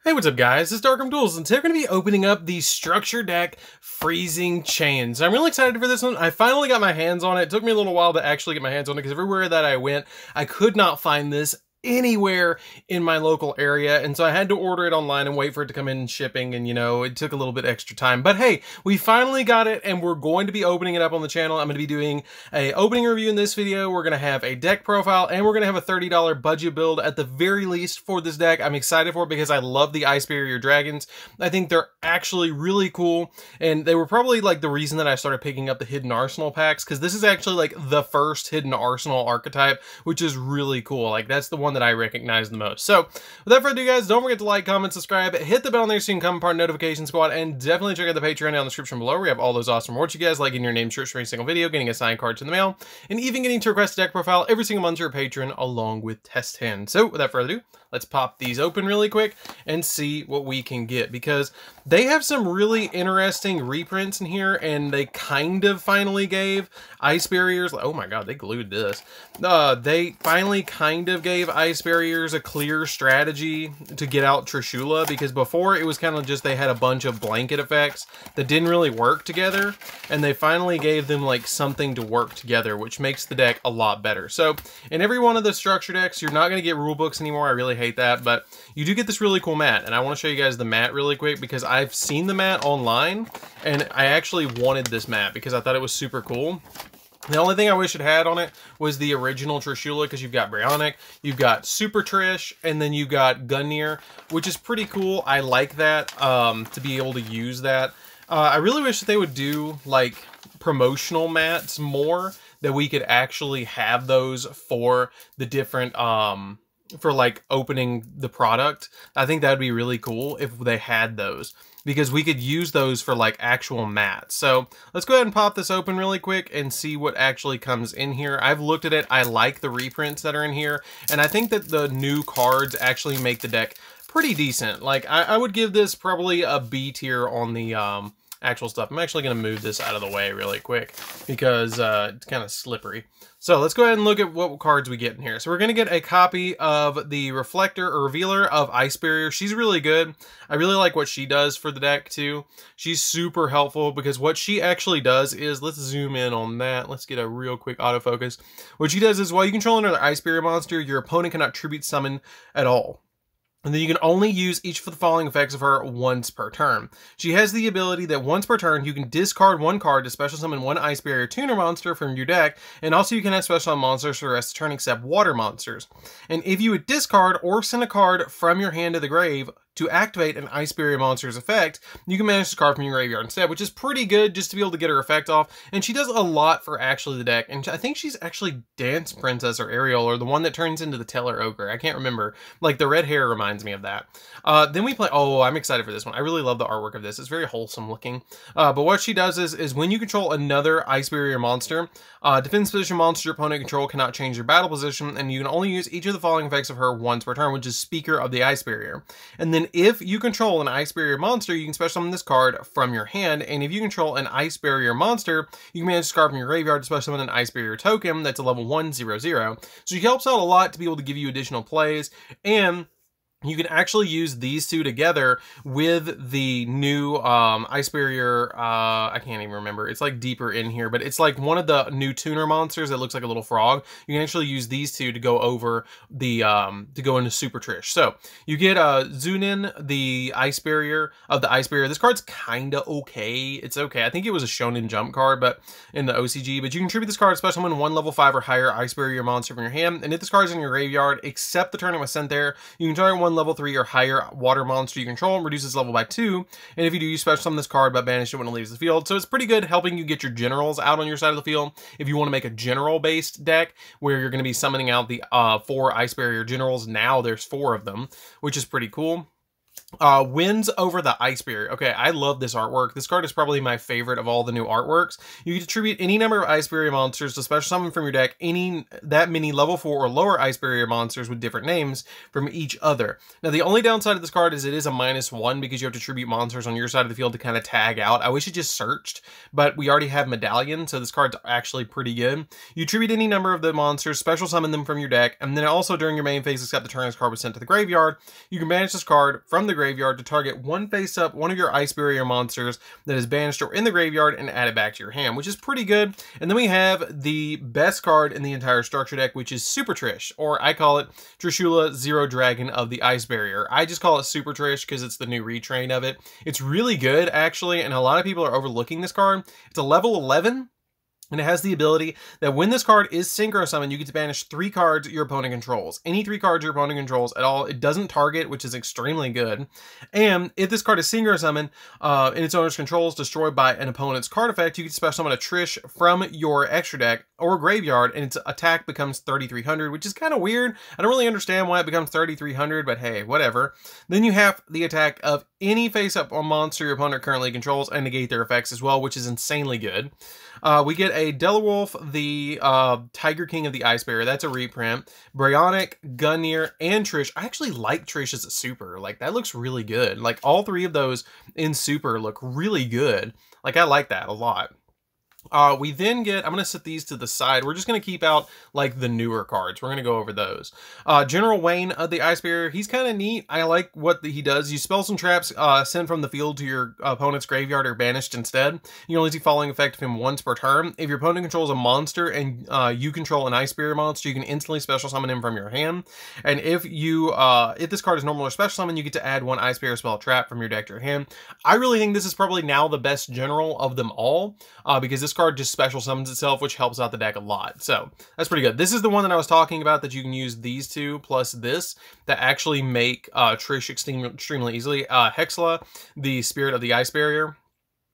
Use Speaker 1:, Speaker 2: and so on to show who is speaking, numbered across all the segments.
Speaker 1: Hey, what's up guys? This is DarkArmedDuelist, and today we're going to be opening up the Structure Deck Freezing Chains. I'm really excited for this one. I finally got my hands on it. It took me a little while to actually get my hands on it because everywhere that I went, I could not find this anywhere in my local area, and so I had to order it online and wait for it to come in shipping, and you know, it took a little bit extra time, but hey, we finally got it and we're going to be opening it up on the channel. I'm going to be doing a opening review in this video. We're going to have a deck profile, and we're going to have a $30 budget build at the very least for this deck. I'm excited for it because I love the Ice Barrier Dragons. I think they're actually really cool, and they were probably like the reason that I started picking up the Hidden Arsenal packs, because this is actually like the first Hidden Arsenal archetype, which is really cool. Like, that's the one that I recognize the most. So without further ado guys, don't forget to like, comment, subscribe, hit the bell on there so you can come part of notification squad, and definitely check out the Patreon down in the description below. We have all those awesome rewards you guys, like getting your name searched for every single video, getting a signed card in the mail, and even getting to request a deck profile every single month to your patron along with test hands. So without further ado, let's pop these open really quick and see what we can get, because they have some really interesting reprints in here, and they kind of finally gave Ice Barriers, oh my god, they glued this. They finally kind of gave Ice Barriers a clear strategy to get out Draschula, because before it was kind of just they had a bunch of blanket effects that didn't really work together, and they finally gave them like something to work together, which makes the deck a lot better. So in every one of the structure decks, you're not going to get rule books anymore. I really hate that, but you do get this really cool mat, and I want to show you guys the mat really quick because I've seen the mat online and I actually wanted this mat because I thought it was super cool. The only thing I wish it had on it was the original Draschula, because you've got Bryonic, you've got Super Trish, and then you've got Gungnir, which is pretty cool. I like that, to be able to use that. I really wish that they would do like promotional mats more, that we could actually have those for the different for like opening the product. I think that would be really cool if they had those, because we could use those for like actual mats. So let's go ahead and pop this open really quick and see what actually comes in here. I've looked at it. I like the reprints that are in here, and I think that the new cards actually make the deck pretty decent. Like, I would give this probably a B tier on the actual stuff. I'm actually going to move this out of the way really quick because it's kind of slippery. So let's go ahead and look at what cards we get in here. So we're going to get a copy of the Reflector or Revealer of Ice Barrier. She's really good. I really like what she does for the deck too. She's super helpful because what she actually does is, let's zoom in on that. Let's get a real quick autofocus. What she does is, while you control another Ice Barrier monster, your opponent cannot tribute summon at all. And then you can only use each of the following effects of her once per turn. She has the ability that once per turn, you can discard one card to special summon one Ice Barrier tuner monster from your deck, and also you can have special summon monsters for the rest of the turn except water monsters. And if you would discard or send a card from your hand to the grave to activate an Ice Barrier monster's effect, you can manage this card from your graveyard instead, which is pretty good just to be able to get her effect off. And she does a lot for actually the deck, and I think she's actually Dance Princess or Ariel, or the one that turns into the Teller Ogre. I can't remember. Like, the red hair reminds me of that. Then we play, oh, I'm excited for this one. I really love the artwork of this. It's very wholesome looking. But what she does is when you control another Ice Barrier monster, defense position monster your opponent control cannot change their battle position, and you can only use each of the following effects of her once per turn, which is Speaker of the Ice Barrier. And then if you control an Ice Barrier monster, you can special summon this card from your hand, and if you control an Ice Barrier monster, you can manage this card from your graveyard to special summon an Ice Barrier token that's a level 1/0/0. So she helps out a lot to be able to give you additional plays, and you can actually use these two together with the new Ice Barrier, I can't even remember. It's like deeper in here, but it's like one of the new tuner monsters that looks like a little frog. You can actually use these two to go over the, to go into Super Trish. So you get Zunin, the Ice Barrier of the Ice Barrier. This card's kind of okay. It's okay. I think it was a Shonen Jump card, but in the OCG, but you can tribute this card, special summon one level 5 or higher Ice Barrier monster from your hand. And if this card is in your graveyard, except the turn it was sent there, you can target one level 3 or higher water monster you control and reduce its level by 2. And if you do, you special summon this card but banish it when it leaves the field. So it's pretty good helping you get your generals out on your side of the field. If you want to make a general based deck where you're going to be summoning out the 4 Ice Barrier generals, now there's 4 of them, which is pretty cool. Wins over the Ice Barrier. Okay, I love this artwork. This card is probably my favorite of all the new artworks. You can attribute any number of Ice Barrier monsters to special summon from your deck, that many level 4 or lower Ice Barrier monsters with different names from each other. Now, the only downside of this card is it is a -1 because you have to tribute monsters on your side of the field to kind of tag out. I wish it just searched, but we already have Medallion, so this card's actually pretty good. You tribute any number of the monsters, special summon them from your deck, and then also during your main phase, except the turn this card was sent to the graveyard, you can banish this card from from the graveyard to target one face-up, one of your Ice Barrier monsters that is banished or in the graveyard and add it back to your hand, which is pretty good. And then we have the best card in the entire structure deck, which is Super Trish, or I call it Draschula Zero Dragon of the Ice Barrier. I just call it Super Trish because it's the new retrain of it. It's really good, actually, and a lot of people are overlooking this card. It's a level 11. And it has the ability that when this card is Synchro Summon, you get to banish 3 cards your opponent controls. Any 3 cards your opponent controls at all. It doesn't target, which is extremely good. And if this card is Synchro Summon, and its owner's control is destroyed by an opponent's card effect, you get to special summon a Trish from your extra deck or graveyard, and its attack becomes 3,300, which is kind of weird. I don't really understand why it becomes 3,300, but hey, whatever. Then you have the attack of any face-up monster your opponent currently controls and negate their effects as well, which is insanely good. We get a Delawolf, the Tiger King of the Ice Barrier. That's a reprint. Bryonic, Gungnir, and Trish. I actually like Trish as a super. Like, that looks really good. Like, all 3 of those in super look really good. Like, I like that a lot. We then get, I'm going to set these to the side. We're just going to keep out like the newer cards. We're going to go over those. General Wayne of the Ice Barrier. He's kind of neat. I like what he does. You spells and traps send from the field to your opponent's graveyard or banished instead. You only see following effect of him once per turn. If your opponent controls a monster and you control an Ice Barrier monster, you can instantly special summon him from your hand. And if this card is normal or special summon, you get to add 1 Ice Barrier spell trap from your deck to your hand. I really think this is probably now the best general of them all, because this card just special summons itself, which helps out the deck a lot. So that's pretty good. This is the one that I was talking about, that you can use these 2 plus this that actually make Trish extremely easily. Hexla, the Spirit of the Ice Barrier.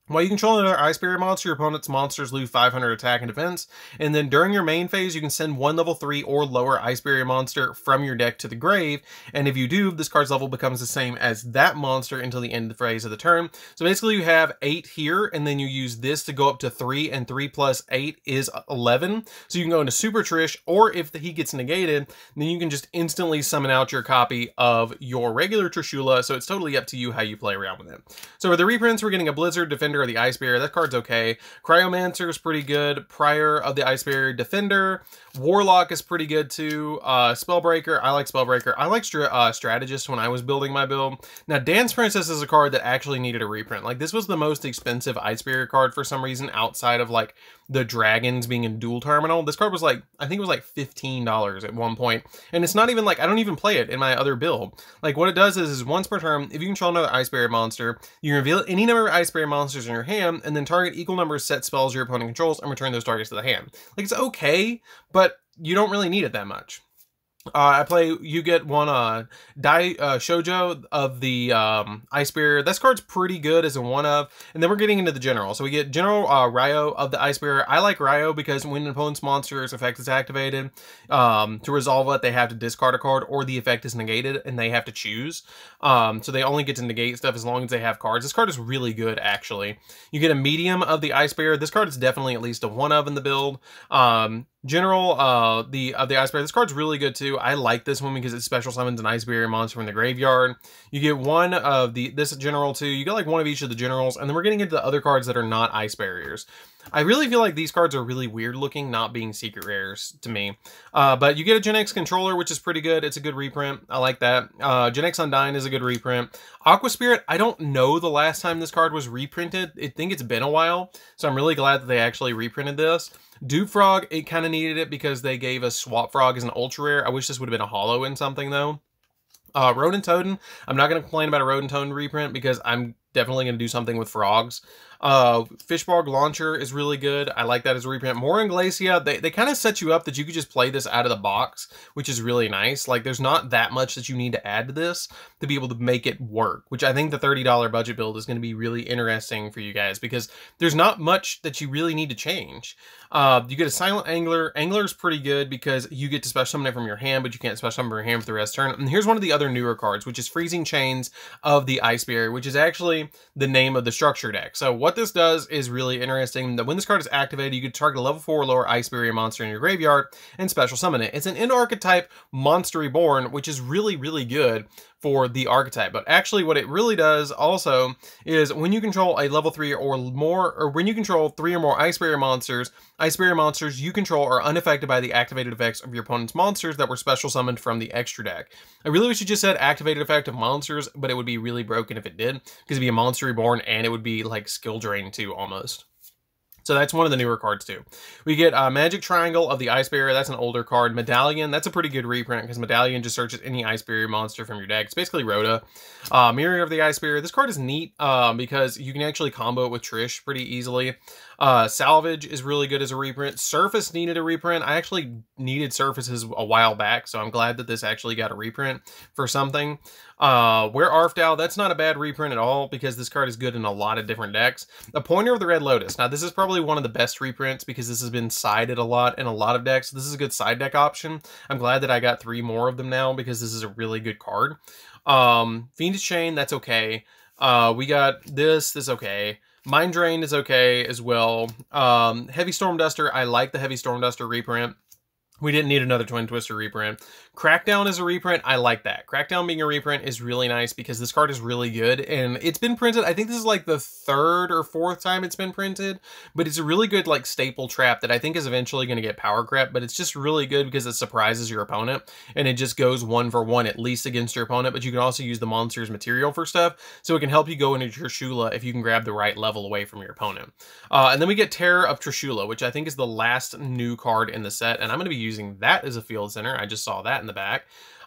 Speaker 1: While you control another Ice Barrier monster, your opponent's monsters lose 500 attack and defense. And then during your main phase, you can send 1 level 3 or lower Ice Barrier monster from your deck to the grave. And if you do, this card's level becomes the same as that monster until the end of the phase of the turn. So basically you have 8 here, and then you use this to go up to 3, and 3 plus 8 is 11. So you can go into Super Trish, or if he gets negated, then you can just instantly summon out your copy of your regular Draschula. So it's totally up to you how you play around with it. So for the reprints, we're getting a Blizzard, Defender of the Ice Barrier. That card's okay. Cryomancer is pretty good. Prior of the Ice Barrier. Defender. Warlock is pretty good too. Spellbreaker. I like Spellbreaker. I like Strategist when I was building my build. Now, Dance Princess is a card that actually needed a reprint. Like, this was the most expensive Ice Barrier card for some reason, outside of like the dragons being in dual terminal. This card was like, I think it was like $15 at one point. And it's not even like, I don't even play it in my other build. Like, what it does is once per turn, if you control another Ice Barrier monster, you reveal any number of Ice Barrier monsters in your hand, and then target equal number of set spells your opponent controls and return those targets to the hand. Like, it's okay, but you don't really need it that much. You get one Shoujo of the Ice Barrier. This card's pretty good as a one of, and then we're getting into the general. So we get General Ryo of the Ice Barrier. I like Ryo because when an opponent's monster's effect is activated, to resolve it, they have to discard a card, or the effect is negated and they have to choose. So they only get to negate stuff as long as they have cards. This card is really good, actually. You get a Medium of the Ice Barrier. This card is definitely at least a one of in the build. General of the Ice Barrier. This card's really good too. I like this one because it special summons an Ice Barrier monster from the graveyard. You get one of this general too. You get like one of each of the generals, and then we're getting into the other cards that are not Ice Barriers. I really feel like these cards are really weird looking, not being secret rares to me. But you get a Gen X controller, which is pretty good. It's a good reprint. I like that. Gen X Undyne is a good reprint. Aqua Spirit, I don't know the last time this card was reprinted. I think it's been a while, so I'm really glad that they actually reprinted this. Dupe Frog, it kind of needed it because they gave us Swap Frog as an ultra rare. I wish this would have been a holo in something though. Rodent Totem, I'm not going to complain about a Rodent Totem reprint because I'm definitely going to do something with frogs. Fishbarg Launcher is really good. I like that as a reprint. Morin Glacia, they kind of set you up that you could just play this out of the box, which is really nice. Like, there's not that much that you need to add to this to be able to make it work, which I think the $30 budget build is going to be really interesting for you guys because there's not much that you really need to change. You get a Silent Angler. Angler's pretty good because you get to special summon it from your hand, but you can't special summon from your hand for the rest of the turn. And here's one of the other newer cards, which is Freezing Chains of the Ice Barrier, which is actually the name of the structure deck. So what this does is really interesting. That when this card is activated, you can target a level 4 or lower Ice Barrier monster in your graveyard and special summon it. It's an end archetype Monster Reborn, which is really, really good for the archetype. But actually what it really does also is when you control a level 3 or more, or when you control 3 or more ice barrier monsters you control are unaffected by the activated effects of your opponent's monsters that were special summoned from the extra deck. I really wish you just said activated effect of monsters, but it would be really broken if it did, because it'd be a monster reborn and it would be like skill drain too almost. So that's one of the newer cards too. We get Magic Triangle of the Ice Barrier. That's an older card. Medallion, that's a pretty good reprint because Medallion just searches any Ice Barrier monster from your deck. It's basically Rhoda. Mirror of the Ice Barrier. This card is neat because you can actually combo it with Trish pretty easily. Salvage is really good as a reprint. Surface needed a reprint. I actually needed Surfaces a while back, so I'm glad that this actually got a reprint for something. Where Arfdow, that's not a bad reprint at all because this card is good in a lot of different decks. The Pointer of the Red Lotus. Now, this is probably one of the best reprints because this has been sided a lot in a lot of decks. This is a good side deck option. I'm glad that I got 3 more of them now because this is a really good card. Fiendish Chain, that's okay. We got this is okay. Mind Drain is okay as well. Heavy Storm Duster, I like the Heavy Storm Duster reprint. We didn't need another Twin Twister reprint. Crackdown is a reprint. I like that. Crackdown being a reprint is really nice because this card is really good. And it's been printed. I think this is like the 3rd or 4th time it's been printed. But it's a really good like staple trap that I think is eventually going to get power crept. But it's just really good because it surprises your opponent. And it just goes 1 for 1 at least against your opponent. But you can also use the monster's material for stuff. So it can help you go into Draschula if you can grab the right level away from your opponent. And then we get Terror of Draschula, which I think is the last new card in the set. And I'm going to be using that as a field center. I just saw that in the back.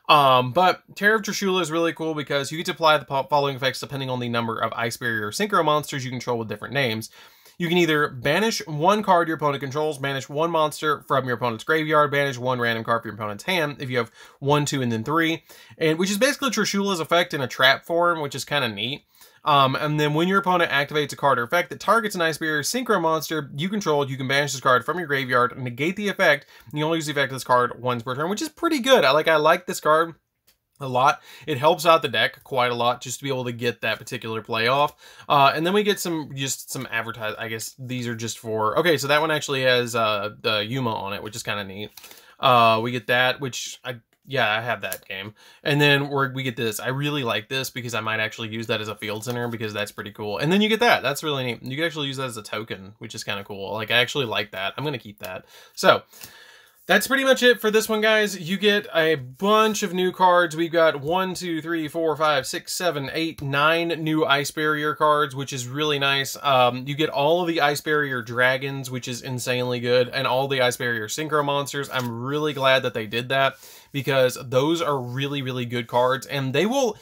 Speaker 1: But Terror of Draschula is really cool because you get to apply the following effects depending on the number of Ice Barrier or Synchro monsters you control with different names. You can either banish 1 card your opponent controls, banish 1 monster from your opponent's graveyard, banish 1 random card from your opponent's hand if you have 1, 2, and then 3, and which is basically Draschula's effect in a trap form, which is kind of neat. And then when your opponent activates a card or effect that targets an Ice Barrier Synchro monster you control, you can banish this card from your graveyard and negate the effect, and you only use the effect of this card once per turn, which is pretty good. I like this card a lot. It helps out the deck quite a lot just to be able to get that particular play off. And then we get some advertise. I guess these are just for, okay, so that one actually has the Yuma on it, which is kind of neat. We get that, which yeah, I have that game. And then we get this. I really like this because I might actually use that as a field center because that's pretty cool. And then you get that. That's really neat. You can actually use that as a token, which is kind of cool. Like, I actually like that. I'm going to keep that. So that's pretty much it for this one, guys. You get a bunch of new cards. We've got 1, 2, 3, 4, 5, 6, 7, 8, 9 new Ice Barrier cards, which is really nice. You get all of the Ice Barrier dragons, which is insanely good, and all the Ice Barrier Synchro monsters. I'm really glad that they did that because those are really, really good cards, and they will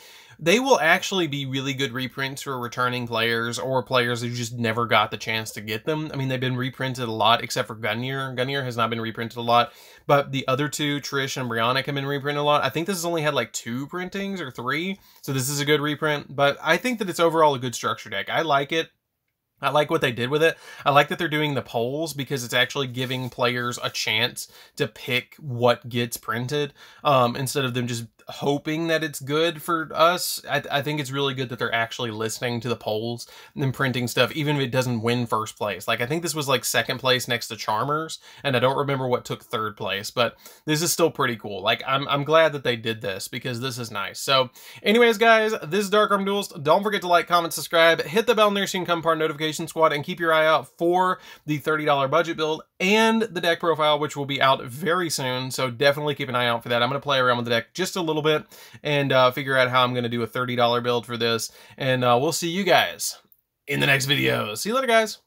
Speaker 1: actually be really good reprints for returning players or players who just never got the chance to get them. I mean, they've been reprinted a lot, except for Gungnir. Gungnir has not been reprinted a lot, but the other 2, Trish and Brionic, have been reprinted a lot. I think this has only had like 2 printings or 3, so this is a good reprint, but I think that it's overall a good structure deck. I like it. I like what they did with it. I like that they're doing the polls because it's actually giving players a chance to pick what gets printed instead of them just hoping that it's good for us. I think it's really good that they're actually listening to the polls and printing stuff, even if it doesn't win first place. Like, I think this was like 2nd place next to Charmers, and I don't remember what took 3rd place, but this is still pretty cool. Like, I'm glad that they did this because this is nice. So anyways, guys, this is DarkArmedDuelist. Don't forget to like, comment, subscribe, hit the bell near so you can become part of Notification Squad, and keep your eye out for the $30 budget build and the deck profile, which will be out very soon. So definitely keep an eye out for that. I'm going to play around with the deck just a little bit and figure out how I'm going to do a $30 build for this. And we'll see you guys in the next video. See you later, guys.